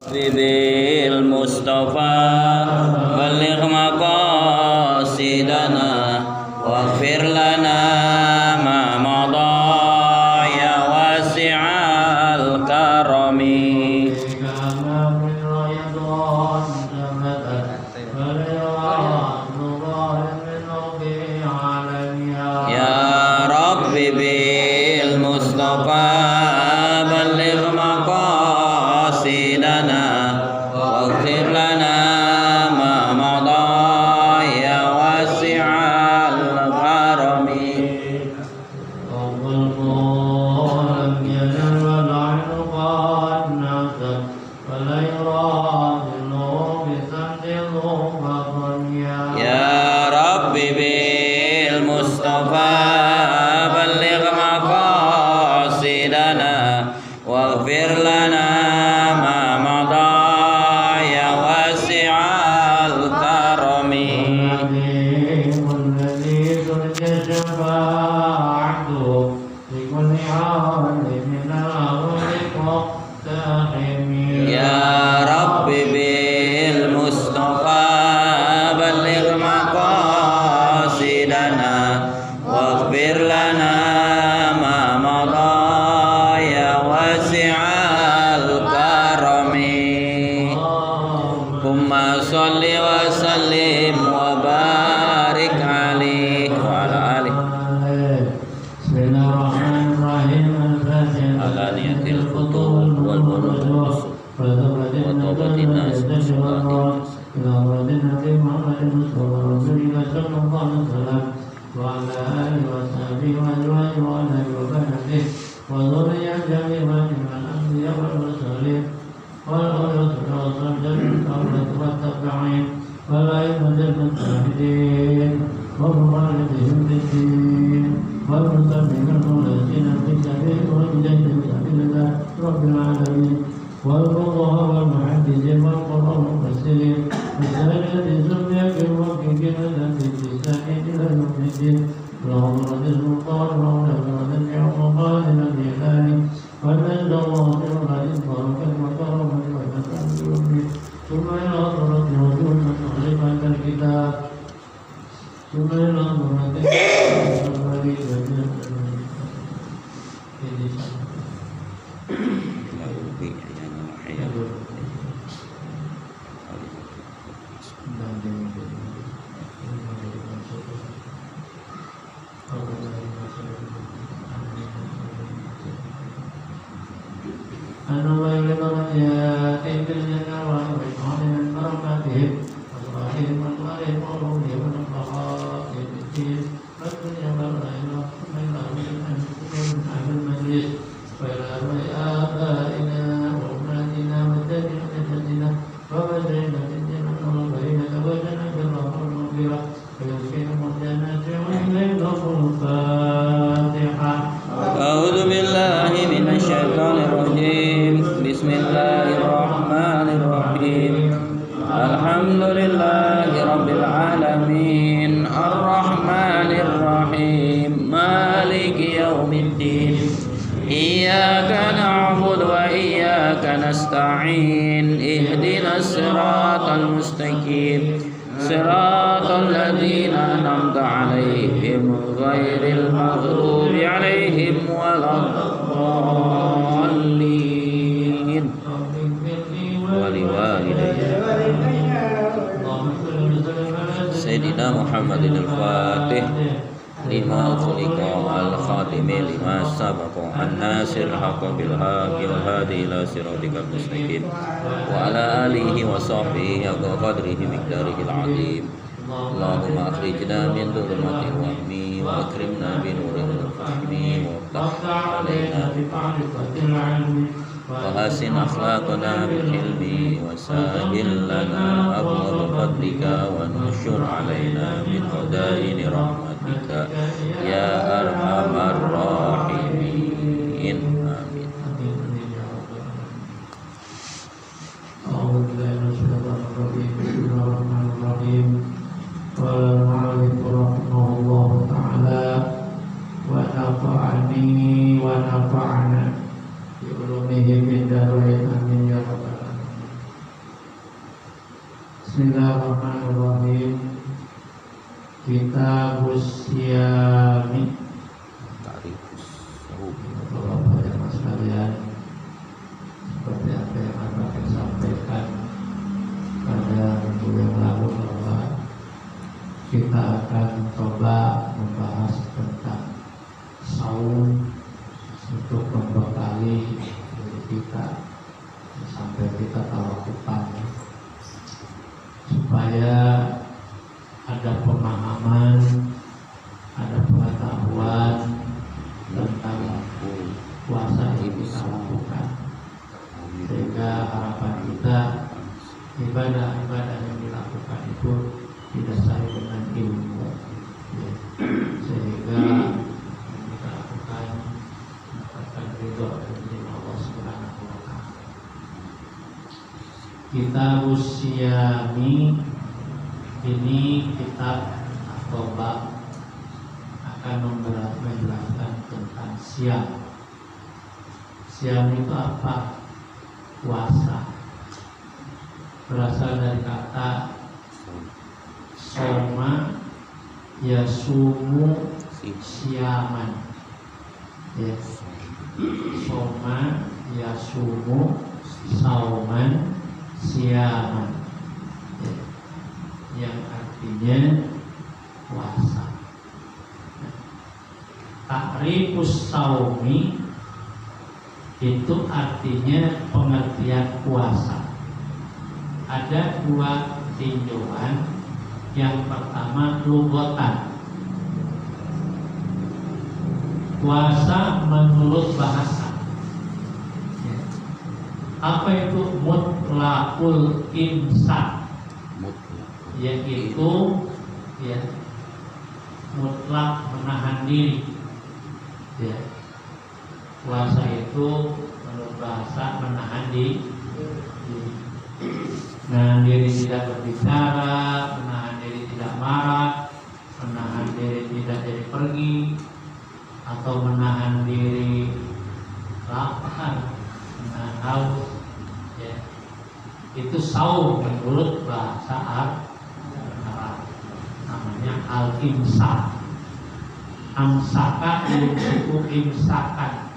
Bibil Mustafa balligh maqasidana waghfir lana ma madha ya wasi'al karami ya Rabbi bil Mustafa balligh maqasidana waghfir lana ma madha ya wasi'al karami ya Rabbi bil Mustafa balligh maqasidana waghfir lana ma madha ya wasi'al karami ya Rabbi bil Mustafa balligh maqasidana waghfir lana ma madha ya wasi'al karami Allahumma sholli wa sallim wa barik alaihi wa ala alihi ala niyatil futuh wal burud wa taubatin nas والفقهاء والمحدثين والقراء والمفسرين وسائر الزمية والموقفين التي تساعد إلى يوم الدين اللهم رد السلطان وعلى جميع مقال الإله والمجد الله والعزة والكرم والتكبر ثم إلى صلاة وجود معرفة الكتاب ثم إلى صلاة A'udzu billahi minasyaitonir rajim. Bismillahirrahmanirrahim. Alhamdulillahi rabbil alamin. Arrahmanir rahim. Maliki yaumiddin. Iyyaka na'budu wa iyyaka nasta'in. Ihdinas siratal mustaqim. Siratal ladzina an'amta 'alaihim ghairil maghdubi 'alaihim waladdallin. Sayyidina Muhammadin al-Fatih lima khuliqa al-khatimi lima sabaqa an-nasir haqqa bil haqqi wal hadi ila siratikal mustaqim wa ala alihi wa sahbihi haqqa qadrihi miqdarihi al-azim. Allahumma akhrijna min dhulumatil wahmi wa akrimna bi nuril fahmi wa ftah alaina bi ma'rifatil 'ilmi wa hasin akhlaqana bil hilmi wa sahil lana abwaab fadlika wa nushur alaina min khadaini rahmatika ya arhamar rahimin. Amin. wa nafa'ani wa nafa'ana bi ulumihi fid dharain amin ya rabbal alamin. Bismillahirrahmanirrahim. Kitabus Syami. Tarifus Sahur. Bapak Ibu sekalian, seperti apa yang akan sampaikan pada minggu yang lalu bahwa kita akan coba membahas tentang saum untuk membekali diri kita sampai kita tawakupan, supaya ada pemahaman, ada pengetahuan tentang puasa yang kita lakukan, sehingga harapan kita ibadah-ibadah yang dilakukan itu tidak sahih dengan ilmu, ya. Sehingga yang kita lakukan mendapatkan ridho dari Allah Subhanahu wa Ta'ala. Kitabus Syami ini kitab atau bab akan menjelaskan tentang siam. Siam itu apa? Puasa. Berasal dari kata soma yasumu siaman. Ya. Soma yasumu sauman siaman. Ya. Yang artinya puasa. Ta'rifus saumi itu artinya pengertian puasa. Ada dua tinjauan. Yang pertama lughatan. Puasa menurut bahasa. Apa itu mutlaqul imsak? Yaitu ya mutlak menahan diri. Ya. Puasa itu menurut bahasa menahan diri. Menahan diri tidak berbicara, menahan diri tidak marah, menahan diri tidak jadi pergi, atau menahan diri lapar, menahan haus. Ya. Itu saum menurut bahasa Arab. Namanya al-imsak. Amsaka yumsiku imsakan.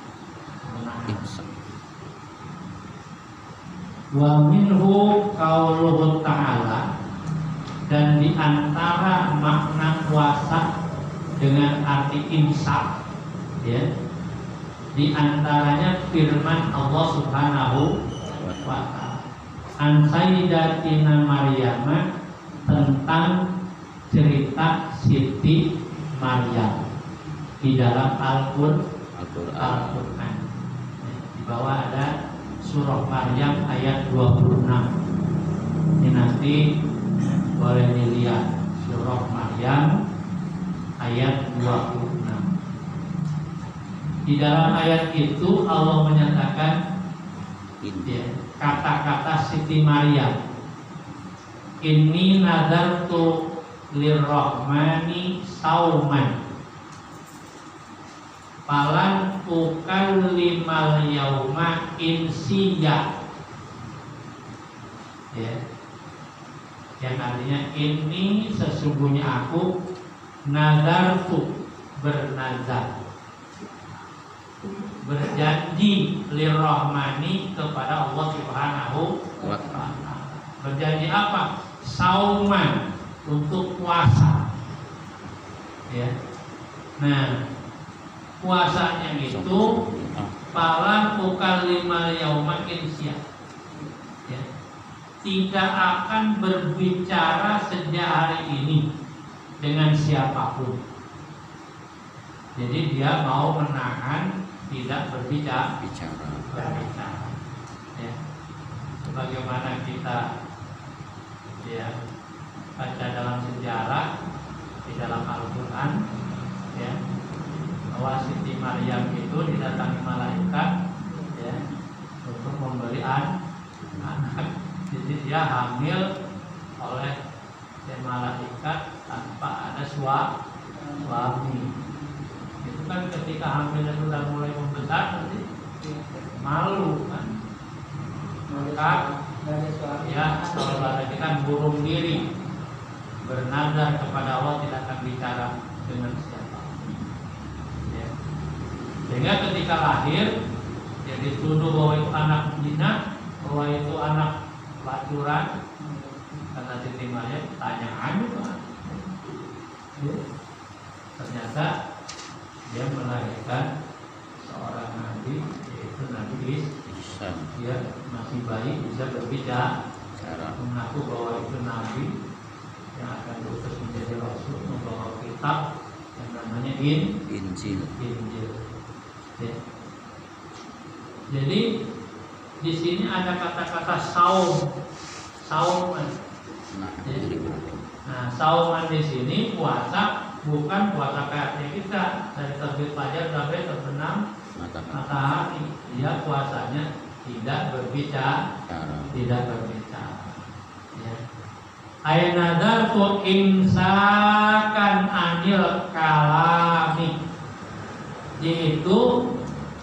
Wa minhu qauluhu ta'ala, dan di antara makna puasa dengan arti imsak, ya, di antaranya firman Allah Subhanahu wa ta'ala an sayyidatina Maryam, tentang cerita Siti Maryam di dalam Al-Quran. Di bawah ada surah Maryam ayat 26. Ini nanti boleh dilihat surah Maryam ayat 26. Di dalam ayat itu Allah menyatakan ya, kata-kata Siti Maryam, inni nadartu lirrahmani sauman falan ukallimal yauma insiya. Ya. Yang artinya ini sesungguhnya aku nadartu, bernazar, berjanji lirrahmani kepada Allah Subhanahu wa ta'ala. Berjanji apa? Sauman, untuk puasa. Ya. Nah, puasanya itu falan ukallimal yauma insiya. Ya. Tidak akan berbicara sejak hari ini dengan siapapun. Jadi dia mau menahan tidak berbicara. Ya. Sebagaimana kita ya baca dalam sejarah di dalam Al-Quran, ya, bahwa Siti Maryam itu didatangi malaikat, ya, untuk memberi anak. Jadi dia hamil oleh malaikat tanpa ada suami. Itu kan ketika hamilnya sudah mulai membesar, nanti malu kan. Maka Ya, kalau bahasa kita burung diri bernadar kepada Allah tidak akan bicara dengan siapa. Ya. Sehingga ketika lahir dia dituduh bahwa itu anak zina, bahwa itu anak pelacuran. Kata Siti Maryam, tanya aja Pak. Ya. Ternyata dia melahirkan seorang nabi, yaitu Nabi Isa. Dia masih bayi bisa berbicara, mengaku bahwa itu nabi yang akan diutus menjadi rasul, membawa kitab yang namanya Injil. Ya. Jadi di sini ada kata-kata sauman. Nah, sauman di sini puasa bukan puasa kayak kita dari terbit fajar sampai terbenam matahari. Dia puasanya tidak berbicara. Ya. Ainadatu imsakan anil kalami. Yaitu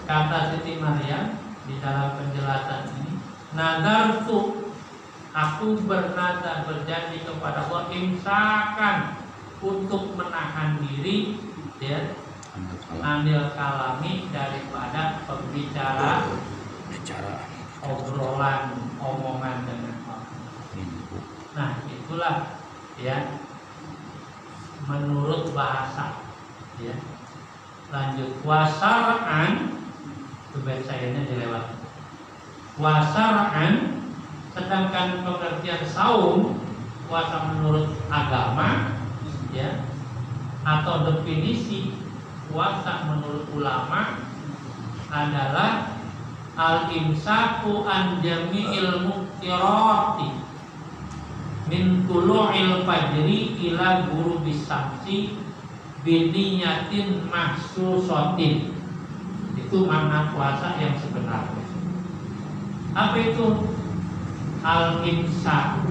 kata Siti Maryam di dalam penjelasan ini, nadartu, aku bernadar berjanji kepada Allah imsakan, untuk menahan diri ya, anil kalami, daripada pembicara obrolan, omongan dengan orang. Nah, itulah ya menurut bahasa ya. Lanjut, wasar'an, bahasanya dilewat. Wasar'an, sedangkan pengertian saum, puasa menurut agama ya, atau definisi puasa menurut ulama adalah al-imsaku an jami'il muftirati min tulu'il fajri ila ghurubis syamsi biniyatin mahsusatin. Itu makna puasa yang sebenarnya. Apa itu al-imsak?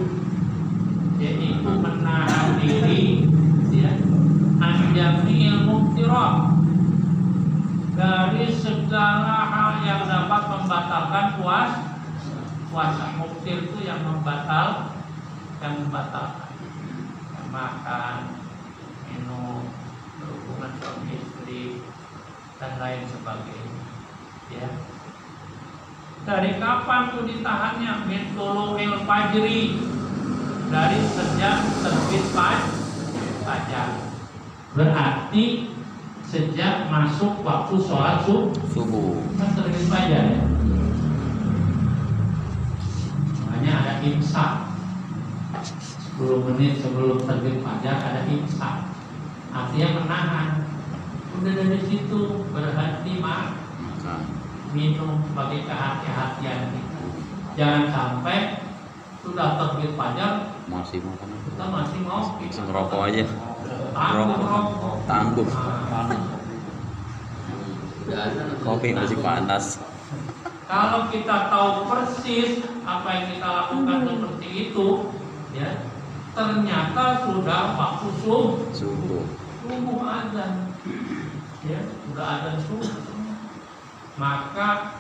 Yaitu menahan diri ya, an jami'il muftirat, dari segala hal yang dapat membatalkan puasa. Muftir itu yang membatalkan, makan, minum, berhubungan suami istri dan lain sebagainya. Ya. Dari kapan tuh ditahannya? Min tulu'il fajri, dari sejak terbit fajar. Berarti sejak masuk waktu sholat subuh. Kan terbit fajar ya. Makanya ada imsak. 10 menit sebelum terbit fajar ada imsak. Artinya menahan. Udah dari situ berhenti minum sebagai kehati-hatian kita. Jangan sampai sudah terbit fajar masih makan, kita masih mau ngerokok aja. Tangguh. Kopi masih panas. Kalau kita tahu persis apa yang kita lakukan seperti itu, ya, ternyata sudah waktu subuh azan, ya, sudah azan subuh. Maka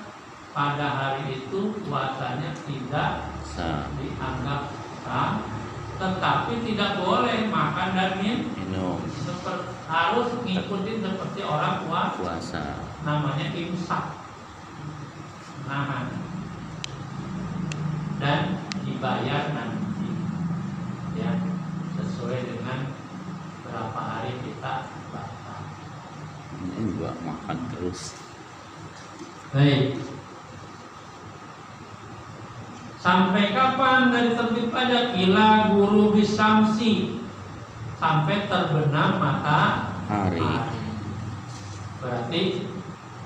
pada hari itu puasanya tidak dianggap sah, tetapi tidak boleh makan dan minum. Harus ngikutin seperti orang puasa. Namanya imsak, nahan, dan dibayar nanti ya, sesuai dengan berapa hari kita puasa. Ini juga makan terus. Baik. Sampai kapan dari terbit fajar? Ila ghurubis syamsi, sampai terbenam matahari. Berarti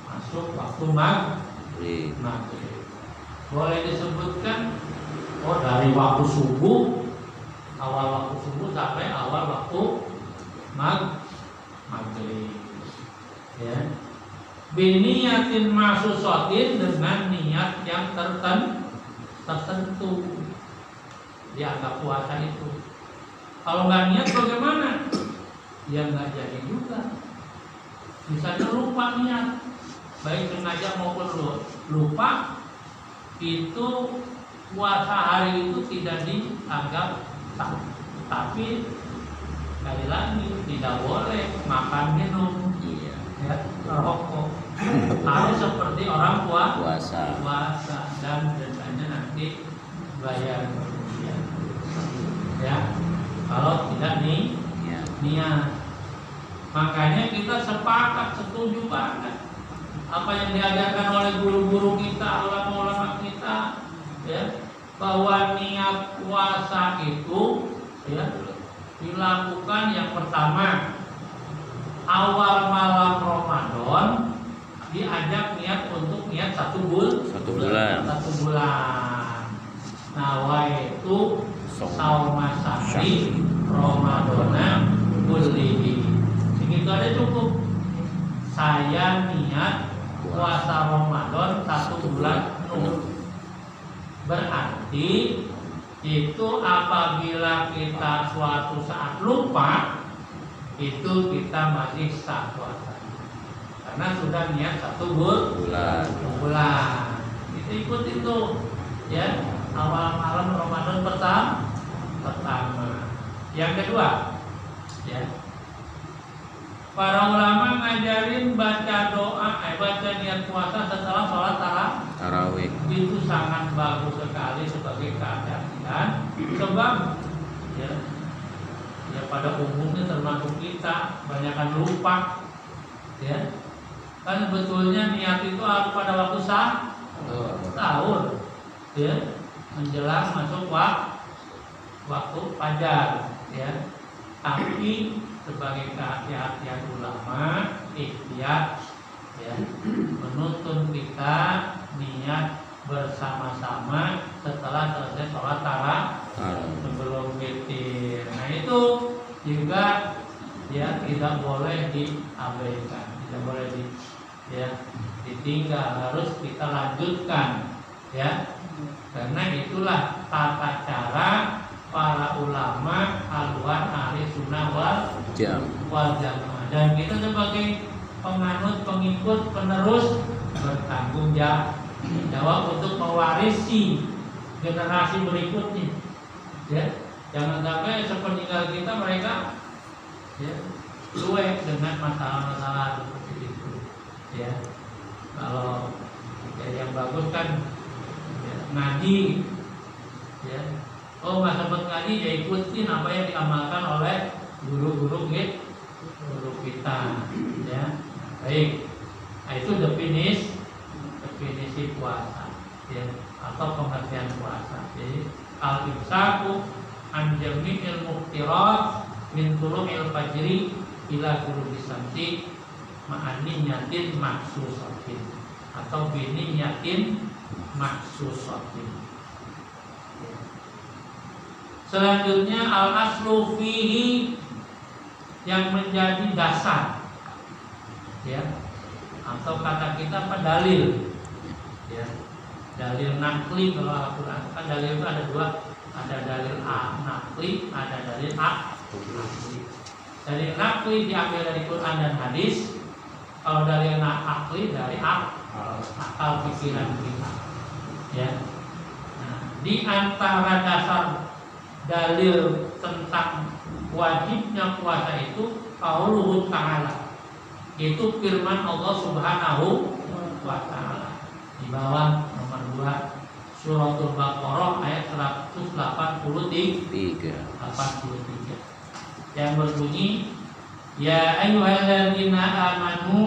masuk waktu maghrib. Boleh disebutkan dari waktu subuh, awal waktu subuh sampai awal waktu maghrib. Ya. Biniyatin mahsusatin, dengan niat yang tertentu dianggap puasa itu. Kalau nggak niat bagaimana? Ya nggak jadi juga. Misalnya lupa niat, baik sengaja maupun lupa, itu puasa hari itu tidak dianggap sah. Tapi sekali lagi tidak boleh makan minum, Iya. ya, rokok. Harus seperti orang Puasa. dan dendanya nanti bayar kemudian. Ya, kalau tidak Iya. niat. Makanya kita sepakat, setuju banget apa yang diajarkan oleh guru-guru kita, ulama-ulama kita, ya, bahwa niat puasa itu, ya, dilakukan yang pertama awal malam Ramadan, diajak niat untuk niat 1 bulan. Nawaitu sauma syahri Ramadana kullihi. Segitu aja cukup. Saya niat puasa Ramadan 1 bulan penuh. Berarti itu apabila kita suatu saat lupa, itu kita masih sah puasanya. Karena sudah niat 1 bulan. Itu ikut itu, ya, awal malam Ramadan pertama. Yang kedua, ya, para ulama ngajarin baca doa, baca niat puasa setelah sholat Tarawih. itu sangat bagus sekali sebagai keadaan. Sebab, ya, pada umumnya termasuk kita banyakkan lupa, ya. Kan sebetulnya niat itu harus pada waktu sahur, ya, menjelang masuk waktu fajar, ya. Tapi sebagai kehati-hatian ulama, ikhtiar, ya, menuntun kita niat bersama-sama setelah selesai sholat tarawih sebelum witir. Nah itu juga, ya, tidak boleh diabaikan, tidak boleh ditinggal, harus kita lanjutkan, ya, karena itulah tata cara para ulama haluan ahli sunnah wal jamaah, dan kita sebagai penganut, pengikut, penerus bertanggung jawab untuk mewarisi generasi berikutnya, ya. Jangan sampai sepeninggal kita mereka, ya, cuek dengan masalah-masalah seperti itu, ya. Kalau, ya, yang bagus kan, ya, ngaji, ya. Oh, nggak sempat ngaji, ya ikutin apa yang diamalkan oleh guru-guru kita, ya. Baik, nah, itu definisi puasa, ya, atau pengertian puasa. Jadi al-imsaku an jami'il muftirat min tulu'il fajri ila ghurubi syamsi ma'ani nyatin maksusatin atau bini nyatin maksusatin. Selanjutnya al-aslu fihi, yang menjadi dasar, ya, atau kata kita apa, dalil, ya, dalil nakli. Kalau Al-Quran kan dalil itu ada dua, ada dalil nakli, ada dalil akli. Dalil nakli diambil dari Quran dan hadis. Kalau dalil akli dari akal pikiran kita, ya. Nah, di antara dasar dalil tentang wajibnya puasa itu qauluhu ta'ala, itu firman Allah Subhanahu wa ta'ala di bawah nomor 2 Suratul Baqarah ayat 183 yang berbunyi, ya ayyuhalladzina amanu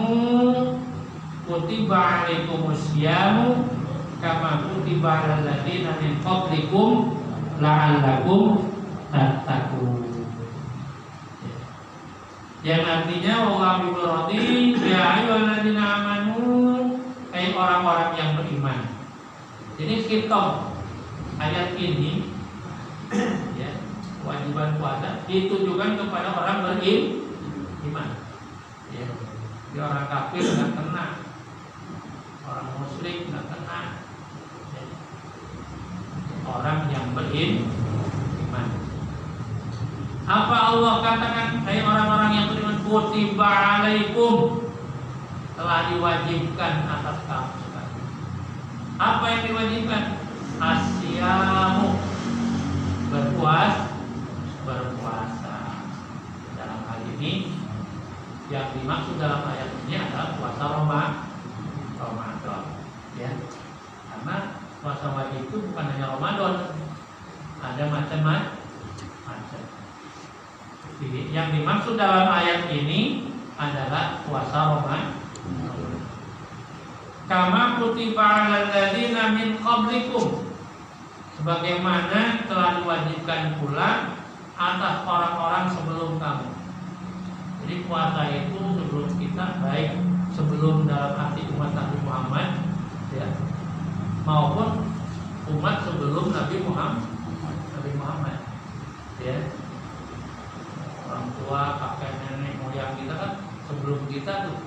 kutiba alaikumusyamu kama kutiba alal ladzina min qablikum la'allakum tattaqun. Yang artinya wa bibrati ya ayyuhalladzina amanu, hai orang-orang yang beriman. Jadi kita ayat ini, ya, kewajiban puasa ditujukan kepada orang beriman, ya. Jadi orang kafir nggak kena, orang musyrik nggak kena, ya. Orang yang beriman. Apa Allah katakan, hai orang-orang yang beriman, kutiba alaikum, telah diwajibkan atas kamu. Apa yang diwajibkan? Asyik siyamu, berpuasa. Dalam hal ini yang dimaksud dalam ayat ini adalah puasa Ramadan, ya. Karena puasa wajib itu bukan hanya Ramadan, ada macam-macam. Yang dimaksud dalam ayat ini adalah puasa Ramadan. Kama kutiba 'alal ladzina min qablikum, sebagaimana telah diwajibkan pula atas orang-orang sebelum kamu. Jadi puasa itu sebelum kita, baik sebelum dalam arti umat Nabi Muhammad, ya, maupun umat sebelum Nabi Muhammad, ya. Orang tua, kakek, nenek, moyang kita kan sebelum kita tuh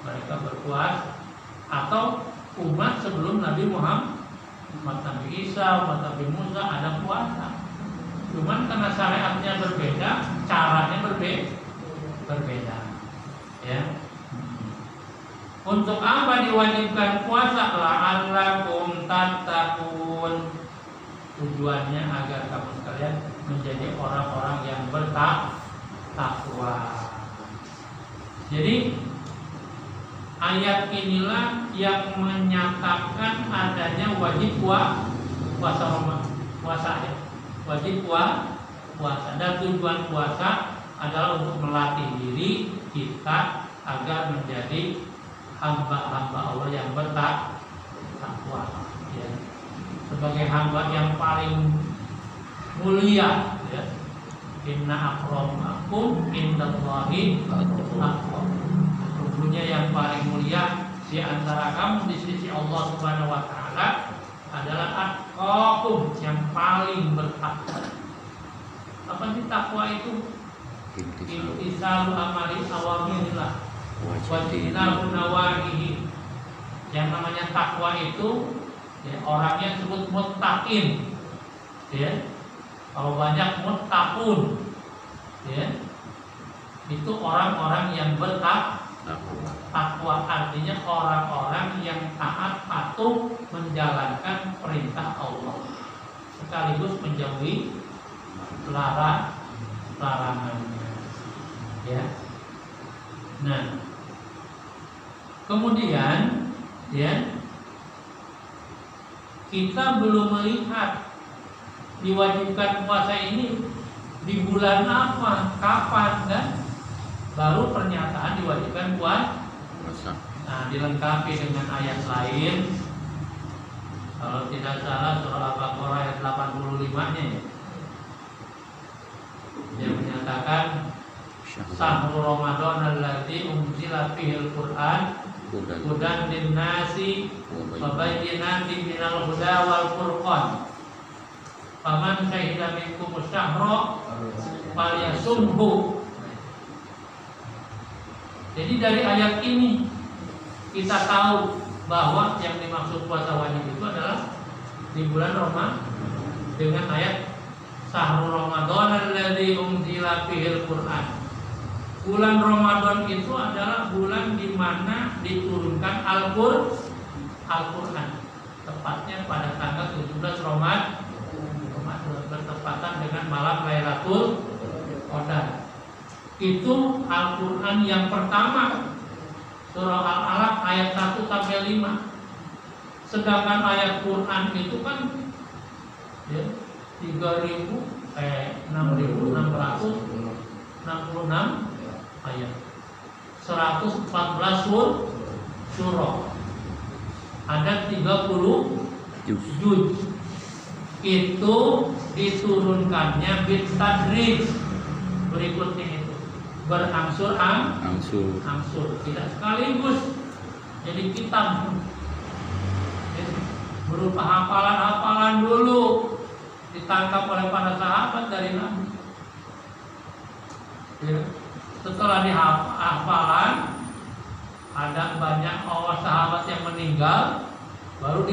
mereka berpuasa, atau umat sebelum Nabi Muhammad, umat Nabi Isa, umat Nabi Musa ada puasa. Cuman karena syariatnya berbeda, caranya berbeda, ya. Untuk apa diwajibkan puasa? La'allakum tattaqun. Tujuannya agar kamu sekalian menjadi orang-orang yang bertakwa. Jadi ayat inilah yang menyatakan adanya wajib puasa Ramadan, puasa, ya. Wajib puasa, dan tujuan puasa adalah untuk melatih diri kita agar menjadi hamba-hamba Allah yang bertakwa, ya. Sebagai hamba yang paling mulia, ya. Inna akramakum indallahi atqakum. Sesungguhnya yang paling mulia di antara kamu di sisi Allah Subhanahu wa taala adalah atqakum, yang paling bertakwa. Apa sih takwa itu? Imtisalu amali awamirillah wa jinabu nawahihi. Yang namanya takwa itu, ya, orangnya disebut muttaqin, ya. Kalau banyak muttaqun, ya, itu orang-orang yang bertakwa, artinya orang-orang yang taat patuh menjalankan perintah Allah sekaligus menjauhi larangannya, ya. Nah, kemudian, ya, kita belum melihat diwajibkan puasa ini di bulan apa, kapan, kan? Baru pernyataan diwajibkan puasa. Nah, dilengkapi dengan ayat lain. Kalau tidak salah surah Al-Baqarah ayat 85-nya, ya. Yang menyatakan Sahru Ramadan alladzi unzila fihil Qur'an hudan linnasi wa bayyinatin minal huda wal furqan. Faman syahida minkum syahra falyasumhu. Jadi dari ayat ini kita tahu bahwa yang dimaksud puasa wajib itu adalah di bulan Ramadan dengan ayat Sahru Ramadan alladzi unzila fihil Qur'an. Bulan Ramadan itu adalah bulan di mana diturunkan Al-Qur'an. Tepatnya pada tanggal 17 Ramadan, bertepatan dengan malam Lailatul Qadar. Itu Al-Qur'an yang pertama, surah Al-Alaq ayat 1 sampai 5. Sedangkan ayat Qur'an itu kan, ya, 6.666 ayat, 114 surah, ada 30 juz. Itu diturunkannya bitadrij, berikutnya itu berangsur-angsur, tidak sekaligus jadi kitab, berupa hafalan-hafalan dulu ditangkap oleh para sahabat dari Nabi, ya. Setelah dihafalan, ada banyak orang sahabat yang meninggal, baru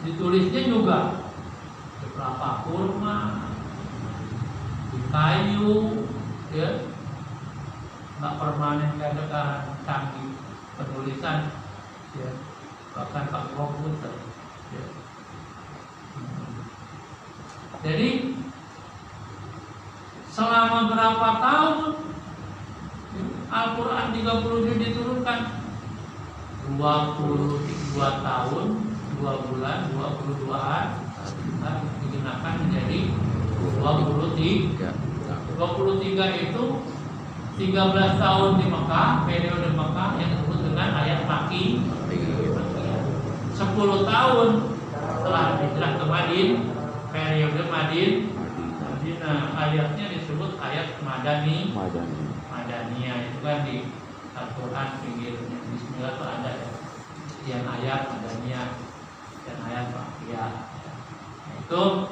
ditulisnya juga di kelapa kurma, di kayu, ya, nggak permanen kayak sekarang, canggih penulisan, ya, bahkan pakai komputer, ya. Jadi selama berapa tahun Al-Quran 30 juz diturunkan? 22 tahun, 2 bulan, 22 hari digunakan menjadi 23. 23 itu 13 tahun di Mekah, periode Mekah yang disebut dengan ayat Makki. 10 tahun setelah hijrah ke Madinah, periode Madinah, ayatnya disebut ayat Madaniyah. Itu kan di Al-Quran pinggirnya Bismillah itu ada ya, yang ayat Madaniyah dan ayat Makkiyah. Itu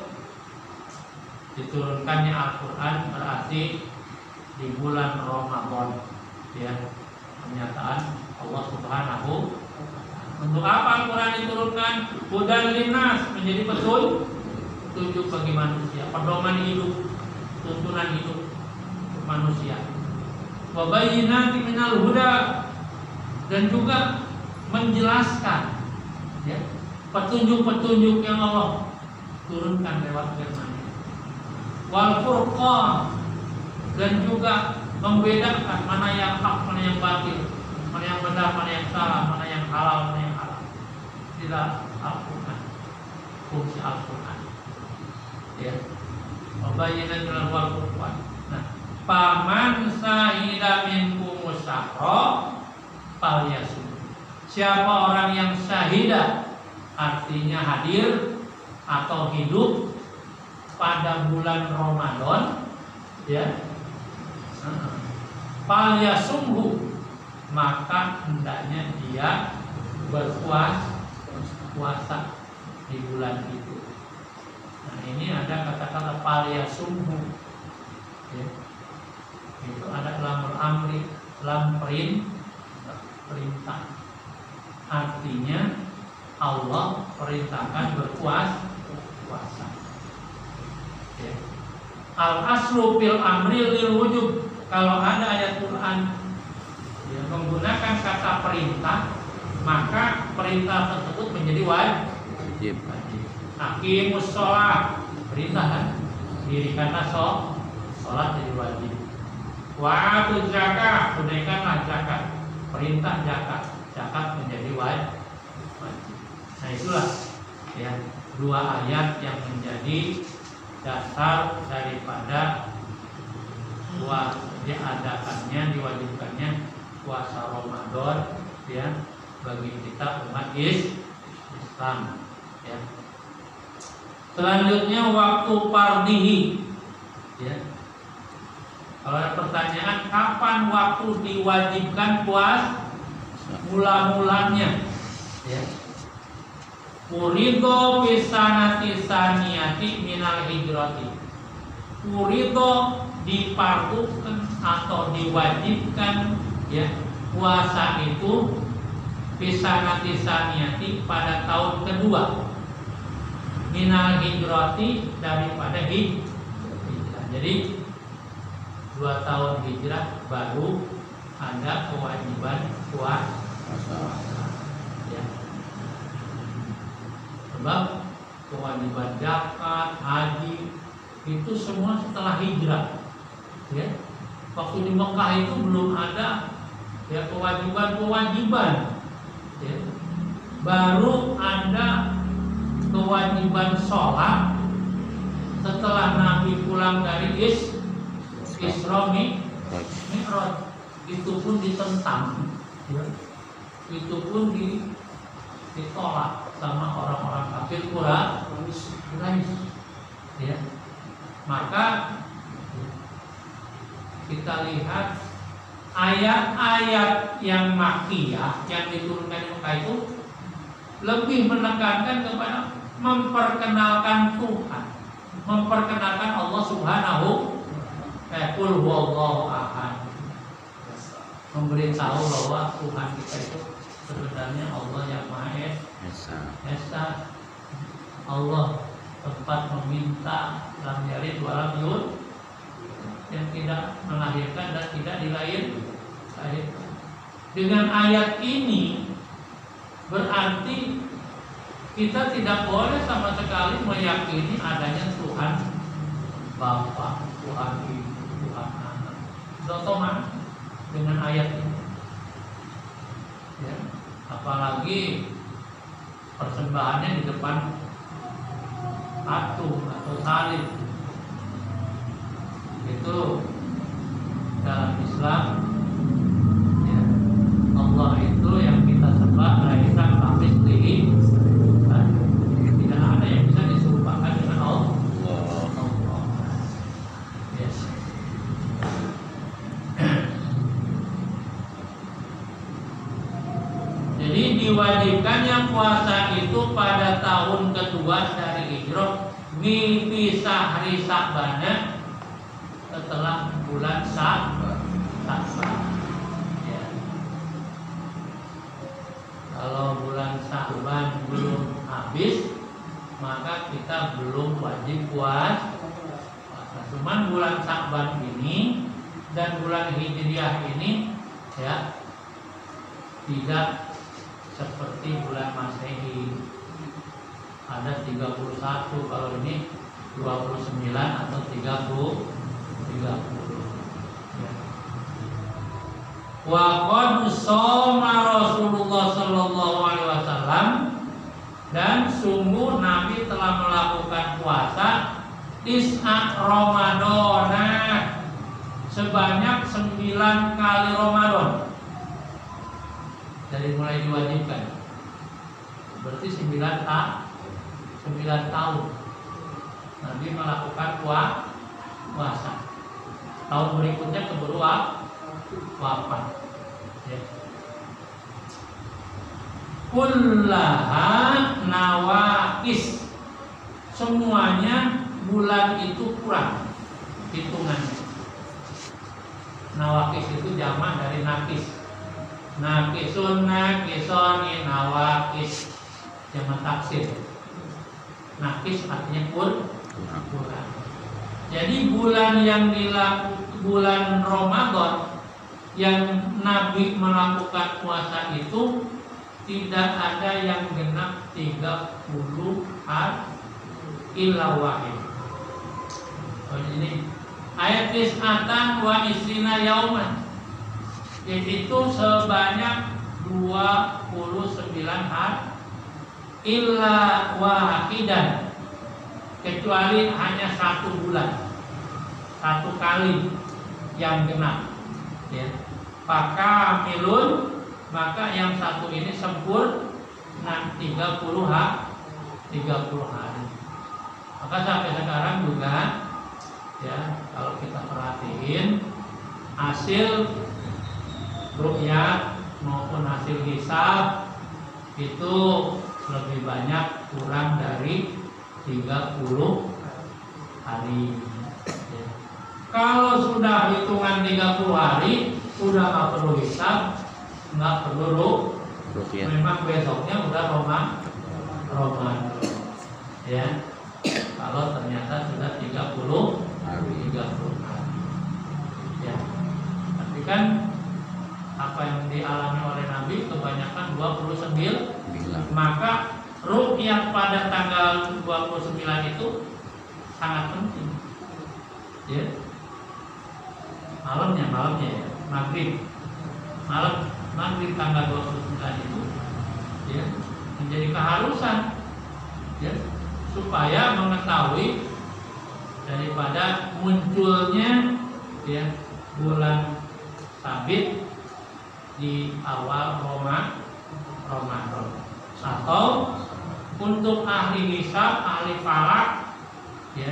diturunkannya Al-Quran berarti di bulan Ramadan, ya, pernyataan Allah Subhanahu. Untuk apa Al-Quran diturunkan? Hudan linnas, menjadi petunjuk bagi manusia, pedoman hidup, tuntunan hidup manusia. Wa bayyinatin minal huda, dan juga menjelaskan, ya, petunjuk-petunjuk yang Allah turunkan lewat firman-Nya. Wal furqan, dan juga membedakan mana yang hak, mana yang batil, mana yang benar, mana yang salah, mana yang halal, mana yang haram. Tidak Al-Quran, fungsi Al-Quran, ya. Membayangkan dalam wal furqan. Nah, paman sahida minkum syahra falyasum. Siapa orang yang syahidah, artinya hadir atau hidup pada bulan Ramadan, ya, falyasumhu, maka hendaknya dia berpuasa di bulan itu. Nah, ini ada kata-kata falyasumhu, ya. Itu ada lamul amri, lam perintah. Artinya Allah perintahkan berpuasa. Ya. Al-aslu fil amri lil wujub. Kalau ada ayat Quran yang menggunakan kata perintah, maka perintah tersebut menjadi wajib. Aqimus sholat, perintah kan? Dirikanlah sholat jadi wajib. Wa atuz zakat, tunaikanlah zakat, perintah zakat menjadi wajib. Nah, itulah, ya, dua ayat yang menjadi dasar daripada diwajibkannya puasa Ramadan, ya, bagi kita umat Islam, ya. Selanjutnya waktu fardhihi, ya. Kalau ada pertanyaan kapan waktu diwajibkan puasa, mula-mulanya, ya. Urido bisanati saniyati minal hijrati. Urido dipardukan atau diwajibkan, ya, puasa itu bisanati saniyati pada tahun kedua minal hijrati, daripada hijrah. Jadi 2 tahun hijrah baru ada kewajiban puasa, ya. Sebab kewajiban zakat, haji itu semua setelah hijrah, ya. Waktu di Mekah itu belum ada, ya, kewajiban, ya. Baru ada kewajiban sholat setelah Nabi pulang dari Isra Mi'raj. Itu pun ditentang, ya. Itu pun ditolak sama orang-orang kafir Quraisy, ya. Maka kita lihat ayat-ayat yang Makkiyah yang diturunkan di Mekah itu lebih menekankan kepada memperkenalkan Tuhan, memperkenalkan Allah Subhanahu Qul huwallahu ahad, memberitahu bahwa Tuhan kita itu sebenarnya Allah yang Maha Esa. Allah tempat meminta, lam yalid wa lam yulad, yang tidak melahirkan dan tidak dilahirkan. Dengan ayat ini berarti kita tidak boleh sama sekali meyakini adanya Tuhan Bapa, Tuhan Ibu, Tuhan Anak. Otomatis dengan ayat ini. Ya. Apalagi persembahannya di depan patung atau salib. Itu dalam Islam, ya, Allah itu yang kita sembah laisa kamitslihi. Tidak ada yang bisa diserupakan dengan Allah. Yes. Jadi diwajibkannya puasa itu pada tahun kedua dari hijrah, bisa hari Sa'ban setelah bulan Sa'ban. Ya. Kalau bulan Sa'ban belum habis, maka kita belum wajib puasa. Cuman bulan Sa'ban ini dan bulan Hijriah ini, ya, tidak seperti bulan Masehi. Ada 31, kalau ini 29 atau 30. Ya. Wa qad shoma Rasulullah sallallahu alaihi wasallam, dan sungguh Nabi telah melakukan puasa tis'a Ramadana, sebanyak 9 kali Ramadan. Dari mulai diwajibkan berarti 9 tahun Nabi melakukan puasa. Tahun berikutnya keburu wafat. Ya. Kullaha nawaqis, semuanya bulan itu kurang hitungannya. Nawaqis itu jamak dari nakis. Nakisun, nakisoni, nawaqis, jamak taksir. Nakis artinya kurang. Jadi bulan bulan Ramadan yang Nabi melakukan puasa itu tidak ada yang genap 30 hari illa wahid. Oh, ini ayat tis'atan wa isrina yauman, yaitu sebanyak 29 hari illa wahidan, kecuali hanya 1 bulan, 1 kali yang genap, ya. Maka milun, maka yang 1 ini sempurna 30 hari. Maka sampai sekarang juga, ya, kalau kita perhatiin hasil ru'yat maupun hasil hisab itu lebih banyak kurang dari 30 hari. Ya. Kalau sudah hitungan 30 hari, sudah nggak perlu hisab, nggak perlu ru'yat. Memang besoknya udah Ramadan. Ya. Kalau ternyata sudah 30 hari. Ya. Tapi kan apa yang dialami oleh Nabi kebanyakan 29, maka ru'yat pada tanggal 29 itu sangat penting. Ya. Malamnya ya, maghrib tanggal 29 itu, ya, menjadi keharusan, ya, supaya mengetahui daripada munculnya, ya, bulan sabit di awal Ramadan. Atau untuk ahli hisab, ahli falak, ya,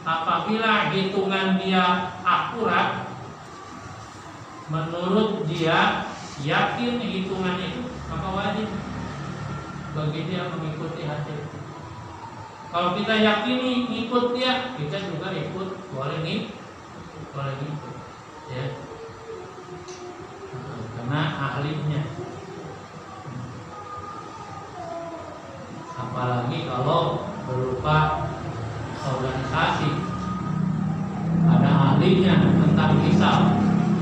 apabila hitungan dia akurat, menurut dia yakin hitungan itu, maka wajib bagi dia mengikuti hasil. Kalau kita yakini ikut dia, kita juga ikut, boleh ikut, ya, karena ahlinya. Apalagi kalau berupa organisasi, ada ahlinya tentang hisab,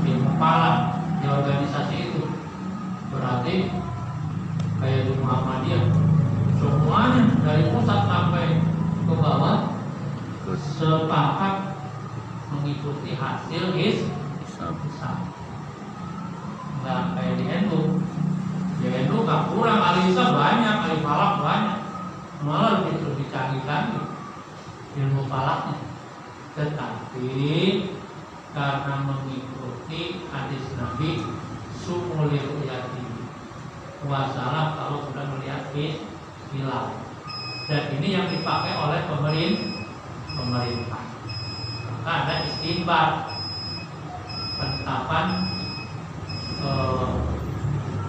dia kepala di organisasi itu, berarti kayak di Muhammadiyah, semuanya dari pusat sampai ke bawah sepakat mengikuti hasil hisab. Nggak kayak di NU. Di NU nggak kurang, ahli hisab banyak, ahli falak banyak, malah lebih canggih lagi ilmu falaknya. Tetapi karena mengikuti hadis Nabi sumuli ru'yati, wasalah kalau sudah melihat hilal. Dan ini yang dipakai oleh pemerintah. Maka ada istinbat penetapan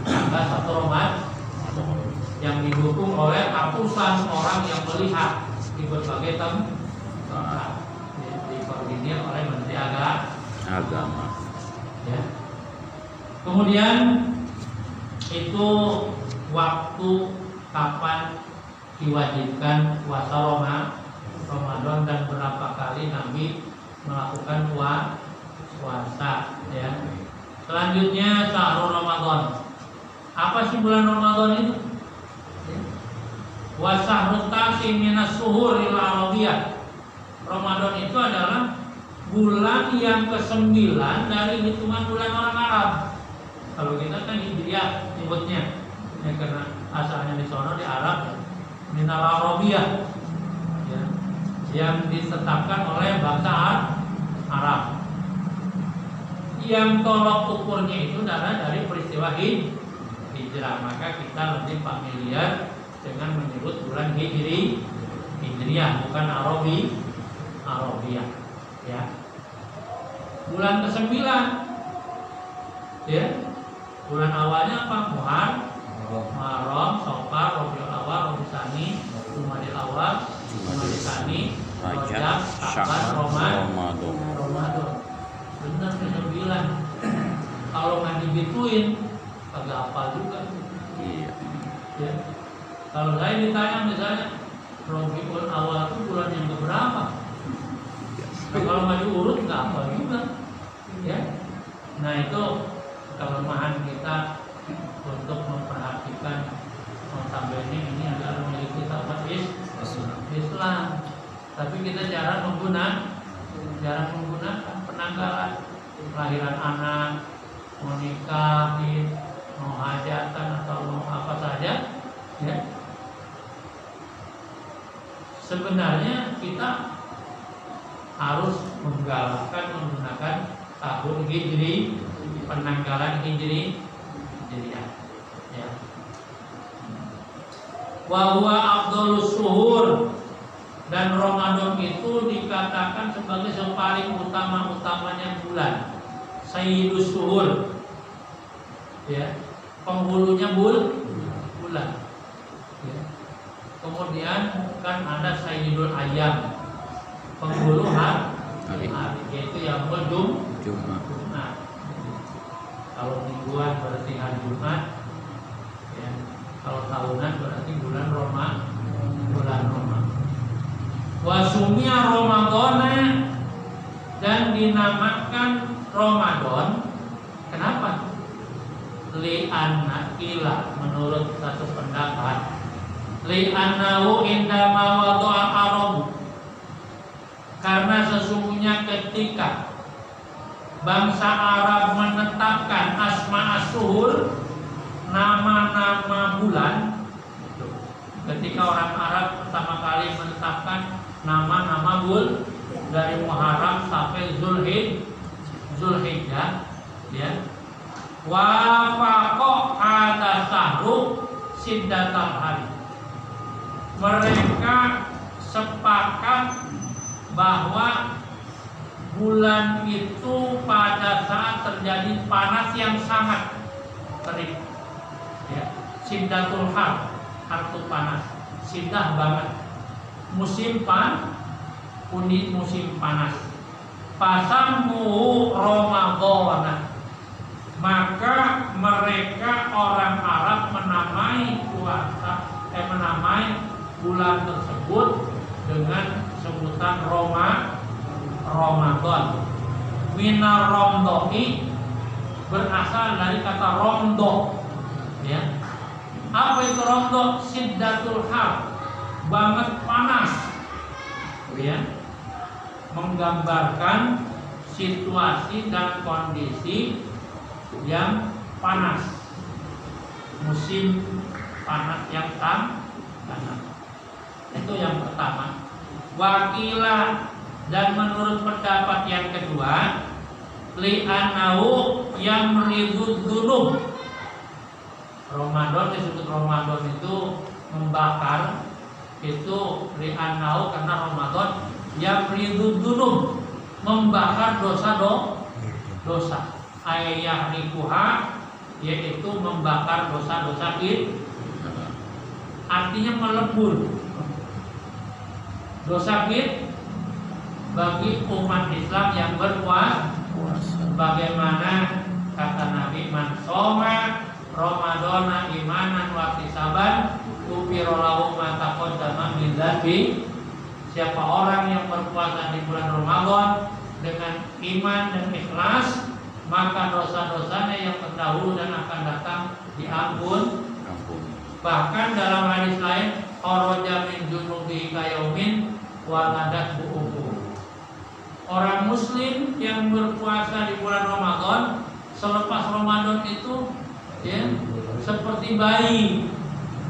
tanggal 1 Ramadan yang didukung oleh ratusan orang yang melihat di berbagai tempat, dikoordinir oleh Menteri Agama. Ya. Kemudian itu waktu kapan diwajibkan puasa Ramadan dan berapa kali Nabi melakukan puasa. Ya. Selanjutnya syahrul Ramadan. Apa sih bulan Ramadan itu? Wa syahrut tasi minas suhuril arabiyah. Ramadan itu adalah bulan yang ke-9 dari hitungan bulan orang Arab. Kalau kita kan Hijriah nyebutnya, ya, karena asalnya di sono di Arab, minal arabiyah, ya, yang ditetapkan oleh bangsa Arab. Yang tolok ukurnya itu adalah dari peristiwa hijrah. Maka kita lebih familiar dengan menyebut bulan Hijriah, bukan Arabiyah. Ya. Bulan ke-9, ya. Bulan awalnya apa? Muharram, Safar, Rabiul Awal, Rabiul Tsani, Jumadil Awal, Jumadil Tsani, Rajab, Sya'ban, Ramadan. Benar ke-9. Kalau nggak digituin, kagak apa juga. Iya. Ya. Kalau saya ditanya misalnya Rabiul Awal itu bulan yang keberapa? Nah, kalau nggak diurut nggak apa juga. Ya. Nah itu kelemahan kita untuk memperhatikan notabene ini adalah memiliki kitab Islam, tapi kita jarang menggunakan penanggalan kelahiran anak, mau nikahin, mau hajatan atau mau apa saja, ya. Sebenarnya kita harus menggalakkan menggunakan tahun Hijri, penanggalan Hijriah, ya. Wa huwa afdhalus syuhur, dan Ramadan itu dikatakan sebagai yang paling utama-utamanya bulan, sayyidus syuhur, ya, penghulunya bulan, ya. Kemudian kan ada sayyidul ayyam, penghulu hari, yaitu yaumul Jumat. Kalau mingguan berarti hari Jumat, ya. Kalau tahunan berarti bulan Ramadan. Wasumia Ramadan, dan dinamakan Ramadan. Kenapa? Li'anna ila, menurut satu pendapat, li'annahu indama wada'a Arab, karena sesungguhnya ketika bangsa Arab menetapkan asma as-suhur, nama-nama bulan, ketika orang Arab pertama kali menetapkan nama-nama dari Muharram sampai Zulhijjah, ya. Wafaqo ada sahru siddatal hari. Mereka sepakat bahwa bulan itu pada saat terjadi panas yang sangat terik, ya. Siddatul har, hartu panas, siddah banget. Musim panas. Pasammu Ramadan, maka mereka orang Arab menamai bulan tersebut dengan sebutan Ramadan. Minar romdoi, berasal dari kata romdo, ya. Apa itu romdo? Siddatul har, banget panas, ya. menggambarkan situasi dan kondisi yang panas, musim panas yang panas. Itu yang pertama. Wakilah, dan menurut pendapat yang kedua, li'anau yang meridud dunub. Ramadan disebut Ramadan itu membakar, itu li'anau karena Ramadan yang meridud dunub, membakar dosa. Ayah rikuha, yaitu membakar dosa-dosa itu, artinya melebur dosa itu bagi umat Islam yang berpuasa. Bagaimana kata Nabi, man shoma Ramadana imanan wa ihtisaban ghufira lahu ma taqaddama min dzambi. Siapa orang yang berpuasa di bulan Ramadan dengan iman dan ikhlas, maka dosa-dosanya yang terdahulu dan akan datang diampun. Bahkan dalam hadis lain, kharaja min junubihi kayaumin wa nadat bu'uhu. Orang muslim yang berpuasa di bulan Ramadan, selepas Ramadan itu ya, seperti bayi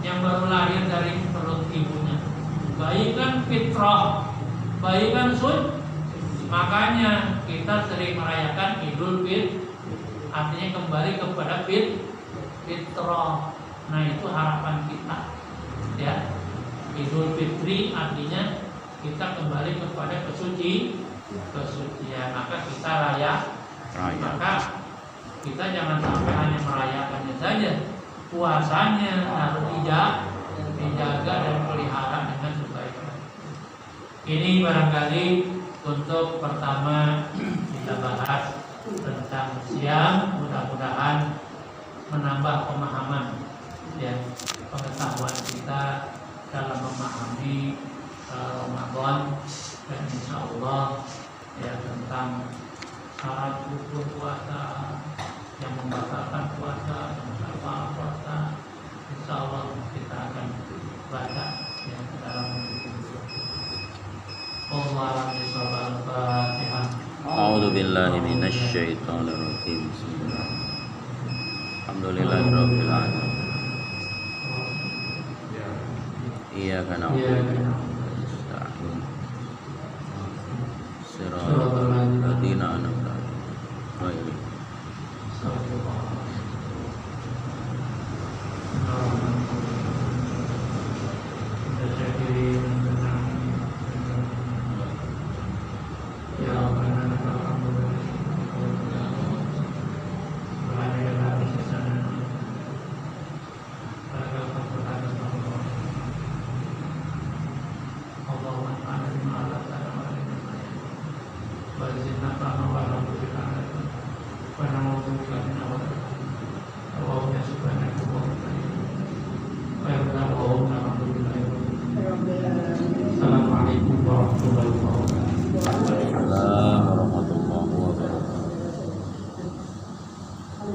yang baru lahir dari perut ibunya. Bayi kan fitrah, bayi kan makanya kita sering merayakan Idul Fitri, artinya kembali kepada fitrah. Nah, itu harapan kita ya. Idul Fitri artinya kita kembali kepada kesucian, maka kita maka kita jangan sampai hanya merayakannya saja, puasanya harus dijaga dan pelihara dengan sebaik-baiknya. Ini barangkali untuk pertama kita bahas tentang siam, mudah-mudahan menambah pemahaman ya, pengetahuan kita dalam memahami Ramadan, dan insya Allah ya tentang syarat rukun puasa yang membatalkan puasa, tentang puasa, insya Allah kita akan baca ya dalam Al-Fatihah. A'udzu billahi minasy syaithanir rajim. Alhamdulillahirabbil alamin. Iyyaka na'budu wa nasta'in. Shiratal ladzina an'amta 'alaihim. Ya